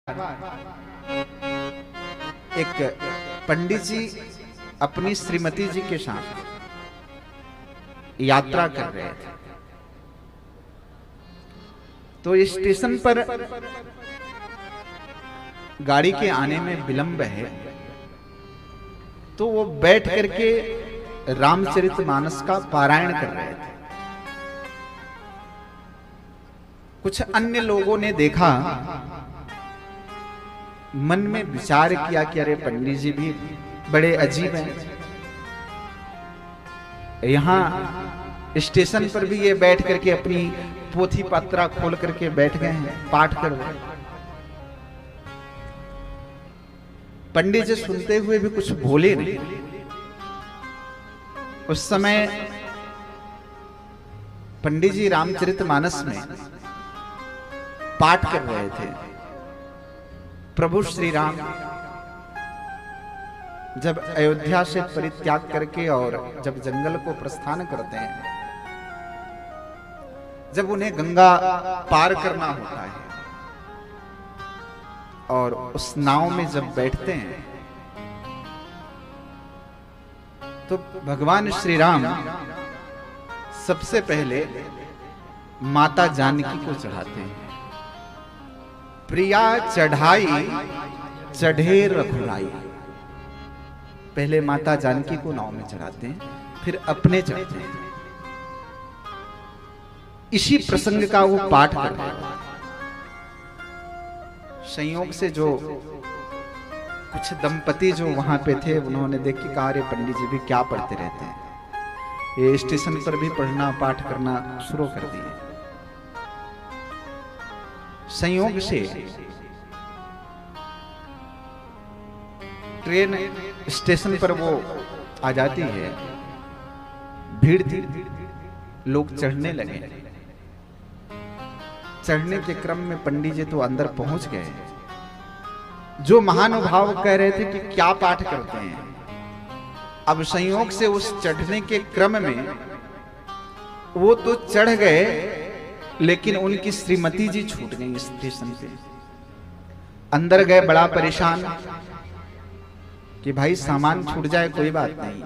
एक पंडित जी अपनी श्रीमती जी के साथ यात्रा कर रहे थे, तो स्टेशन पर गाड़ी के आने में विलंब है, तो वो बैठ करके रामचरितमानस का पारायण कर रहे थे। कुछ अन्य लोगों ने देखा, मन में विचार किया कि अरे पंडित जी भी बड़े अजीब हैं, यहाँ स्टेशन पर भी ये बैठ करके अपनी पोथी पत्रा खोल करके बैठ गए हैं, पाठ कर रहे हैं। पंडित जी सुनते हुए भी कुछ बोले नहीं। उस समय पंडित जी रामचरितमानस में पाठ कर रहे थे। प्रभु श्री राम जब अयोध्या से परित्याग करके और जब जंगल को प्रस्थान करते हैं, जब उन्हें गंगा पार करना होता है और उस नाव में जब बैठते हैं, तो भगवान श्री राम सबसे पहले माता जानकी को चढ़ाते हैं। प्रिया चढ़ाई चढ़े रघुराई, पहले माता जानकी को नाव में चढ़ाते हैं, फिर अपने चढ़ते हैं। इसी प्रसंग का वो पाठ कर रहे हैं। संयोग से जो कुछ दंपति जो वहां पे थे, उन्होंने देख के कहा, अरे पंडित जी भी क्या पढ़ते रहते हैं, ये स्टेशन पर भी पढ़ना पाठ करना शुरू कर दिए। संयोग से ट्रेन स्टेशन पर वो आ जाती है, भीड़ थी, लोग चढ़ने लगे। चढ़ने के क्रम में पंडित जी तो अंदर पहुंच गए। जो महानुभाव कह रहे थे कि क्या पाठ करते हैं, अब संयोग से उस चढ़ने के क्रम में वो तो चढ़ गए, लेकिन उनकी श्रीमती जी छूट गई स्टेशन पे। अंदर गए बड़ा परेशान कि भाई सामान छूट जाए कोई बात नहीं,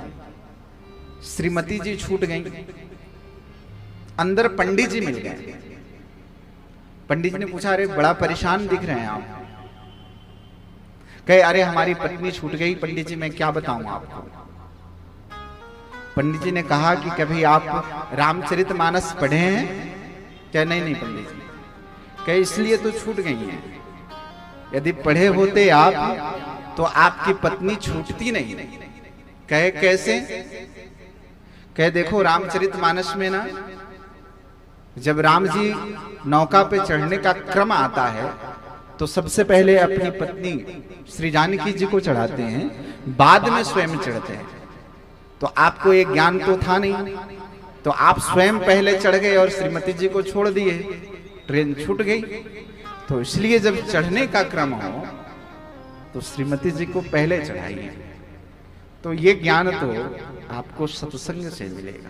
श्रीमती जी छूट गई। अंदर पंडित जी मिल गए। पंडित जी ने पूछा, अरे बड़ा परेशान दिख रहे हैं आप। कहे, अरे हमारी पत्नी छूट गई पंडित जी, मैं क्या बताऊं आपको। पंडित जी ने कहा कि कभी आप रामचरितमानस पढ़े हैं? क्या? नहीं पंडित जी। कहे, इसलिए तो छूट गई हैं, यदि पढ़े होते आप तो आपकी पत्नी छूटती नहीं। कहे, कैसे? कहे, देखो रामचरितमानस में ना, जब राम जी नौका पे चढ़ने का क्रम आता है, तो सबसे पहले अपनी पत्नी श्री जानकी जी को चढ़ाते हैं, बाद में स्वयं चढ़ते हैं। तो आपको एक ज्ञान तो था नहीं, तो आप स्वयं पहले चढ़ गए और श्रीमती जी को छोड़ दिए, ट्रेन छूट गई। तो इसलिए जब चढ़ने का क्रम हो तो श्रीमती जी को पहले चढ़ाइए। तो ये ज्ञान तो आपको सत्संग से मिलेगा।